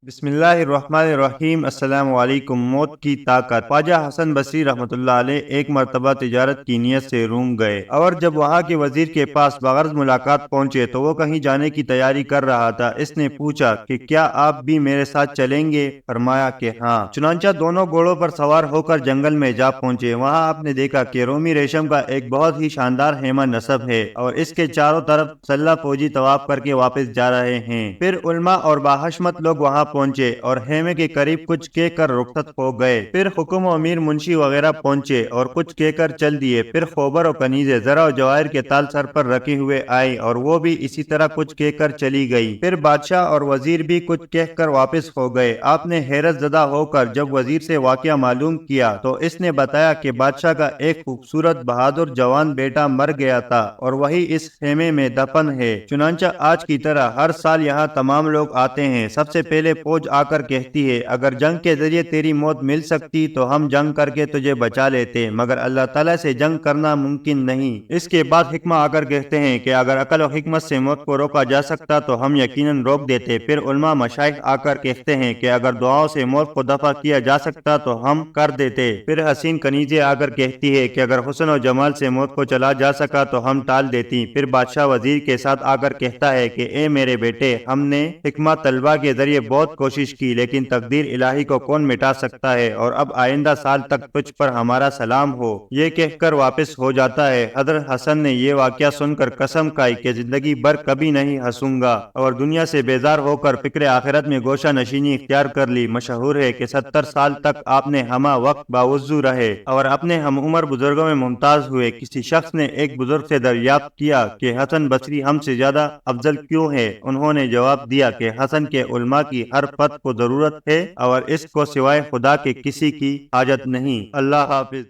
بسم اللہ الرحمن الرحیم۔ السلام علیکم۔ موت کی طاقت۔ خواجہ حسن بصری رحمۃ اللہ علیہ ایک مرتبہ تجارت کی نیت سے روم گئے اور جب وہاں کے وزیر کے پاس بغرض ملاقات پہنچے تو وہ کہیں جانے کی تیاری کر رہا تھا۔ اس نے پوچھا کہ کیا آپ بھی میرے ساتھ چلیں گے؟ فرمایا کہ ہاں۔ چنانچہ دونوں گھوڑوں پر سوار ہو کر جنگل میں جا پہنچے۔ وہاں آپ نے دیکھا کہ رومی ریشم کا ایک بہت ہی شاندار خیمہ نصب ہے اور اس کے چاروں طرف مسلح فوجی طواف کر کے واپس جا رہے ہیں۔ پھر علماء اور باحشمت لوگ وہاں پہنچے اور خیمے کے قریب کچھ کہہ کر رخصت ہو گئے۔ پھر حکم و امیر منشی وغیرہ پہنچے اور کچھ کہہ کر چل دیے۔ پھر خیبر و کنیزیں زرہ و جواہر کے تال سر پر رکھے ہوئے آئے اور وہ بھی اسی طرح کچھ کہہ کر چلی گئی۔ پھر بادشاہ اور وزیر بھی کچھ کہہ کر واپس ہو گئے۔ آپ نے حیرت زدہ ہو کر جب وزیر سے واقعہ معلوم کیا تو اس نے بتایا کہ بادشاہ کا ایک خوبصورت بہادر جوان بیٹا مر گیا تھا اور وہی اس خیمے میں دفن ہے۔ چنانچہ آج کی طرح ہر سال یہاں تمام لوگ آتے ہیں۔ سب سے پہلے فوج آ کر کہتی ہے اگر جنگ کے ذریعے تیری موت مل سکتی تو ہم جنگ کر کے تجھے بچا لیتے، مگر اللہ تعالیٰ سے جنگ کرنا ممکن نہیں۔ اس کے بعد حکمہ آ کر کہتے ہیں کہ اگر عقل و حکمت سے موت کو روکا جا سکتا تو ہم یقیناً روک دیتے۔ پھر علماء مشائخ آ کر کہتے ہیں کہ اگر دعاؤں سے موت کو دفع کیا جا سکتا تو ہم کر دیتے۔ پھر حسین کنیزیں آ کر کہتی ہے کہ اگر حسن و جمال سے موت کو چلا جا سکا تو ہم ٹال دیتی۔ پھر بادشاہ وزیر کے ساتھ آ کر کہتا ہے کہ اے میرے بیٹے، ہم نے حکمہ طلبہ کے ذریعے بہت کوشش کی لیکن تقدیر الہی کو کون مٹا سکتا ہے، اور اب آئندہ سال تک تجھ پر ہمارا سلام ہو۔ یہ کہہ کر واپس ہو جاتا ہے۔ حضرت حسن نے یہ واقعہ سن کر قسم کھائی کہ زندگی بھر کبھی نہیں ہنسوں گا، اور دنیا سے بیزار ہو کر فکر آخرت میں گوشہ نشینی اختیار کر لی۔ مشہور ہے کہ 70 سال تک آپ نے ہمہ وقت باوضو رہے اور اپنے ہم عمر بزرگوں میں ممتاز ہوئے۔ کسی شخص نے ایک بزرگ سے دریافت کیا کہ حسن بصری ہم سے زیادہ افضل کیوں ہے؟ انہوں نے جواب دیا کہ حسن کے علماء کی ہر فرد کو ضرورت ہے اور اس کو سوائے خدا کے کسی کی حاجت نہیں۔ اللہ حافظ۔